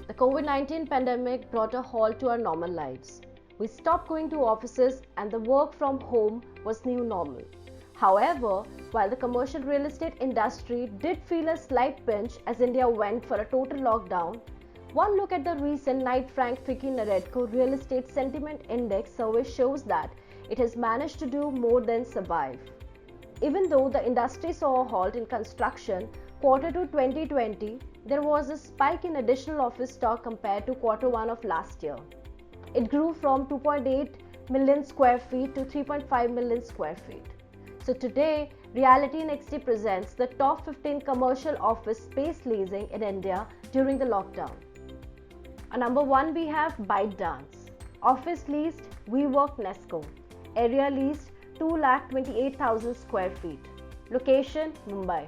The COVID-19 pandemic brought a halt to our normal lives. We stopped going to offices and the work from home was new normal. However, while the commercial real estate industry did feel a slight pinch as India went for a total lockdown, one look at the recent Knight Frank FICCI Naredco Real Estate Sentiment Index survey shows that it has managed to do more than survive. Even though the industry saw a halt in construction, Q2 2020, there was a spike in additional office stock compared to Q1 of last year. It grew from 2.8 million square feet to 3.5 million square feet. So today, Realty NXT presents the top 15 commercial office space leasing in India during the lockdown. At number 1, we have ByteDance. Office leased WeWork Nesco. Area leased 228,000 square feet. Location Mumbai.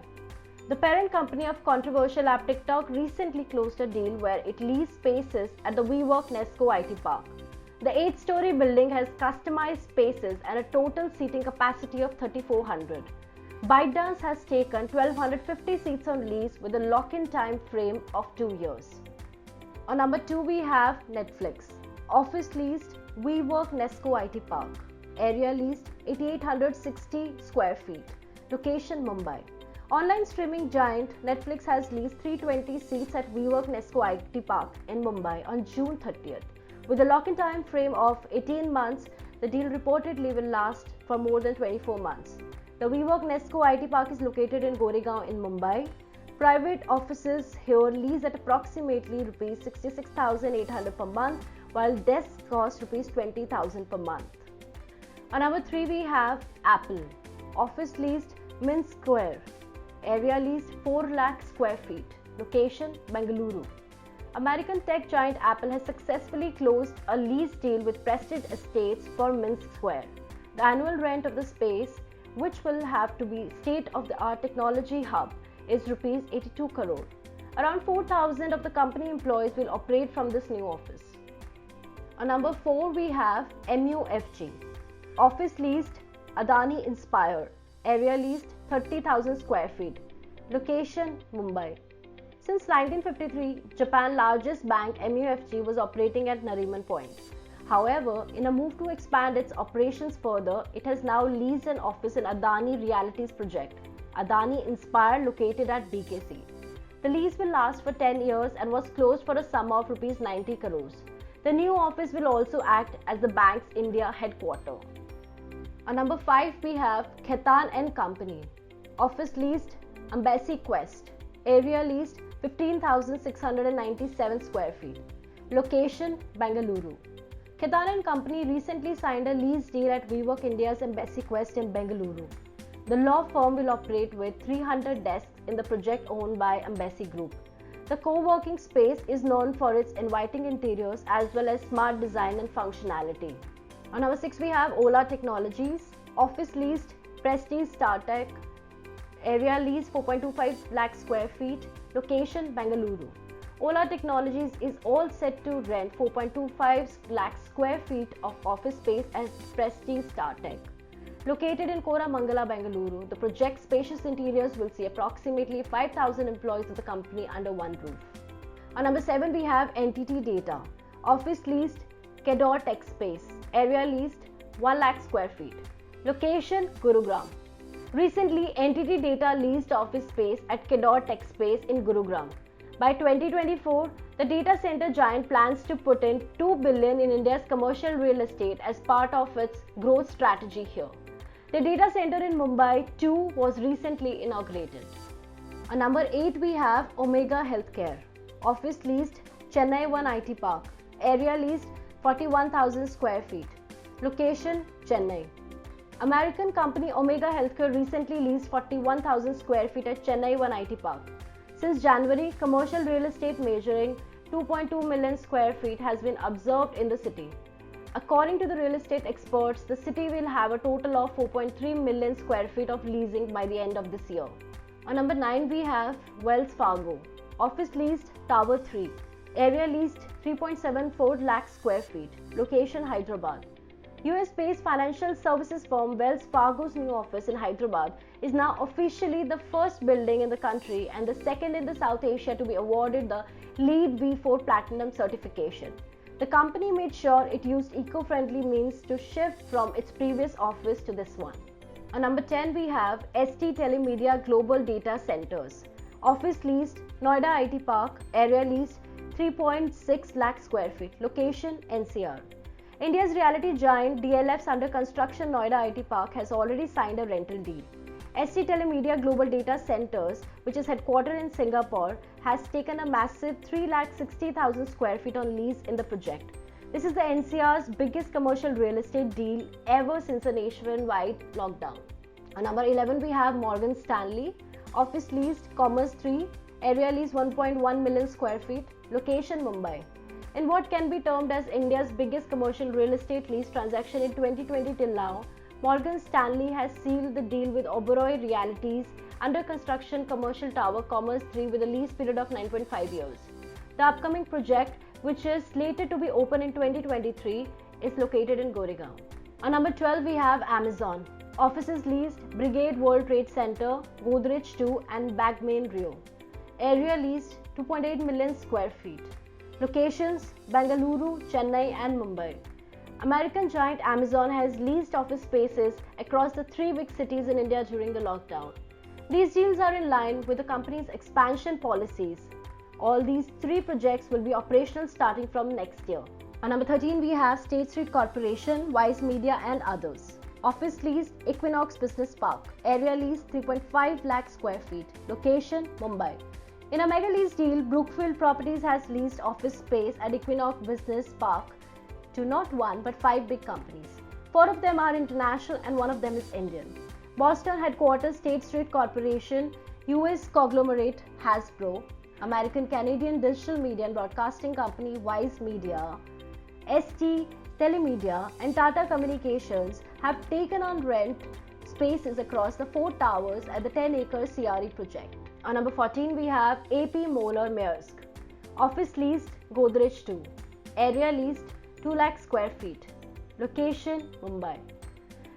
The parent company of controversial app TikTok recently closed a deal where it leased spaces at the WeWork Nesco IT Park. The 8-story building has customized spaces and a total seating capacity of 3,400. ByteDance has taken 1,250 seats on lease with a lock-in time frame of 2 years. On number 2, we have Netflix. Office leased WeWork Nesco IT Park. Area leased 8,860 square feet. Location Mumbai. Online streaming giant Netflix has leased 320 seats at WeWork Nesco IT Park in Mumbai on June 30th. With a lock-in time frame of 18 months, the deal reportedly will last for more than 24 months. The WeWork Nesco IT Park is located in Goregaon in Mumbai. Private offices here lease at approximately Rs 66,800 per month, while desks cost Rs 20,000 per month. On number 3, we have Apple. Office leased Mint Square. Area leased 4 lakh square feet. Location Bengaluru. American tech giant Apple has successfully closed a lease deal with Prestige Estates for Mint Square. The annual rent of the space, which will have to be state-of-the-art technology hub, is Rs 82 crore. Around 4,000 of the company employees will operate from this new office. On number 4, we have MUFG. Office leased Adani Inspire. Area leased 30,000 square feet. Location Mumbai. Since 1953, Japan's largest bank MUFG was operating at Nariman Point. However, in a move to expand its operations further, it has now leased an office in Adani Realities project, Adani Inspire, located at BKC. The lease will last for 10 years and was closed for a sum of Rs 90 crores. The new office will also act as the bank's India headquarters. On number 5, we have Khaitan & Company. Office leased Embassy Quest. Area leased 15,697 square feet. Location Bengaluru. Khaitan & Company recently signed a lease deal at WeWork India's Embassy Quest in Bengaluru. The law firm will operate with 300 desks in the project owned by Embassy Group. The co-working space is known for its inviting interiors as well as smart design and functionality. On number 6, we have Ola Technologies. Office leased Prestige StarTech. Area leased 4.25 lakh square feet. Location Bengaluru. Ola Technologies is all set to rent 4.25 lakh square feet of office space as Prestige StarTech. Located in Koramangala, Bengaluru, the project's spacious interiors will see approximately 5,000 employees of the company under one roof. On number 7, we have NTT Data. Office leased Kedar Tech Space. Area leased 1 lakh square feet. Location Gurugram. Recently, NTT Data leased office space at Kedar Tech Space in Gurugram. By 2024, the data center giant plans to put in $2 billion in India's commercial real estate as part of its growth strategy here. The data center in Mumbai too was recently inaugurated. On number 8, we have Omega Healthcare. Office leased Chennai One IT Park. Area leased 41,000 square feet. Location Chennai. American company Omega Healthcare recently leased 41,000 square feet at Chennai One IT Park. Since January, commercial real estate measuring 2.2 million square feet has been observed in the city. According to the real estate experts, the city will have a total of 4.3 million square feet of leasing by the end of this year. On number 9, we have Wells Fargo. Office leased Tower 3. Area leased 3.74 lakh square feet. Location Hyderabad. US-based financial services firm Wells Fargo's new office in Hyderabad is now officially the first building in the country and the second in the South Asia to be awarded the LEED v4 Platinum certification. The company made sure it used eco-friendly means to shift from its previous office to this one. On number 10, we have ST Telemedia Global Data Centers. Office leased, Noida IT Park, area leased 3.6 lakh square feet, location NCR. India's reality giant DLF's under construction Noida IT Park has already signed a rental deal. ST Telemedia Global Data Centers, which is headquartered in Singapore, has taken a massive 3,60,000 square feet on lease in the project. This is the NCR's biggest commercial real estate deal ever since the nationwide lockdown. On number 11, we have Morgan Stanley. Office leased, Commerce 3, area lease 1.1 million square feet, location Mumbai. In what can be termed as India's biggest commercial real estate lease transaction in 2020 till now, Morgan Stanley has sealed the deal with Oberoi Realty's under construction commercial tower Commerce 3 with a lease period of 9.5 years. The upcoming project, which is slated to be open in 2023, is located in Goregaon. On number 12, we have Amazon. Offices leased, Brigade World Trade Center, Godrej 2 and Bagmain Rio. Area leased 2.8 million square feet. Locations Bengaluru, Chennai and Mumbai. American giant Amazon has leased office spaces across the three big cities in India during the lockdown. These deals are in line with the company's expansion policies. All these three projects will be operational starting from next year. On number 13, we have State Street Corporation, Wise Media and others. Office leased, Equinox Business Park. Area leased 3.5 lakh square feet. Location Mumbai. In a mega lease deal, Brookfield Properties has leased office space at Equinox Business Park to not one but 5 big companies. 4 of them are international and 1 of them is Indian. Boston headquarters State Street Corporation, US conglomerate Hasbro, American Canadian digital media and broadcasting company Wise Media, ST Telemedia and Tata Communications have taken on rent spaces across the 4 towers at the 10-acre CRE project. On number 14, we have AP Moller Maersk. Office leased, Godrej 2. Area leased, 2 lakh square feet. Location, Mumbai.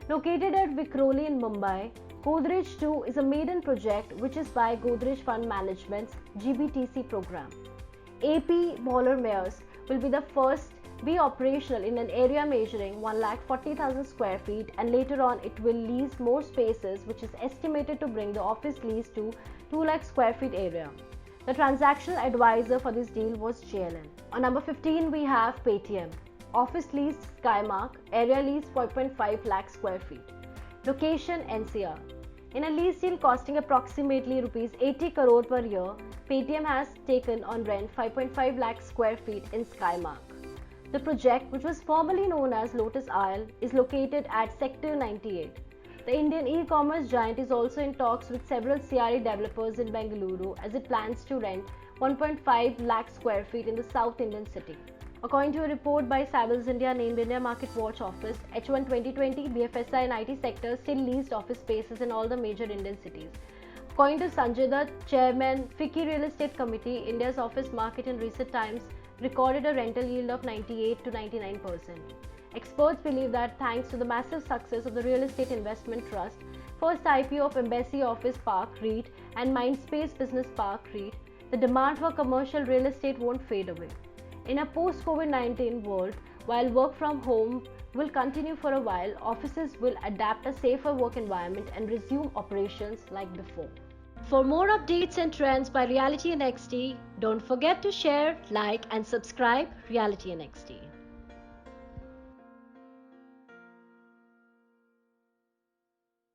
Located at Vikhroli in Mumbai, Godrej 2 is a maiden project which is by Godrej Fund Management's GBTC program. AP Moller Maersk will be the first be operational in an area measuring 1,40,000 square feet and later on it will lease more spaces which is estimated to bring the office lease to 2 lakh square feet area. The transactional advisor for this deal was JLL. On number 15, we have Paytm. Office lease Skymark, area lease 4.5 lakh square feet. Location NCR. In a lease deal costing approximately Rs 80 crore per year, Paytm has taken on rent 5.5 lakh square feet in Skymark. The project, which was formerly known as Lotus Isle, is located at Sector 98. The Indian e-commerce giant is also in talks with several CRE developers in Bengaluru as it plans to rent 1.5 lakh square feet in the South Indian city. According to a report by Savills India named India Market Watch Office, H1 2020, BFSI and IT sectors still leased office spaces in all the major Indian cities. According to Sanjay Dutt, Chairman, FICCI Real Estate Committee, India's office market in recent times recorded a rental yield of 98 to 99%. Experts believe that thanks to the massive success of the Real Estate Investment Trust, first IPO of Embassy Office Park REIT and Mindspace Business Park REIT, the demand for commercial real estate won't fade away. In a post-COVID-19 world, while work from home will continue for a while, offices will adapt a safer work environment and resume operations like before. For more updates and trends by Reality NXT, don't forget to share, like and subscribe Reality NXT.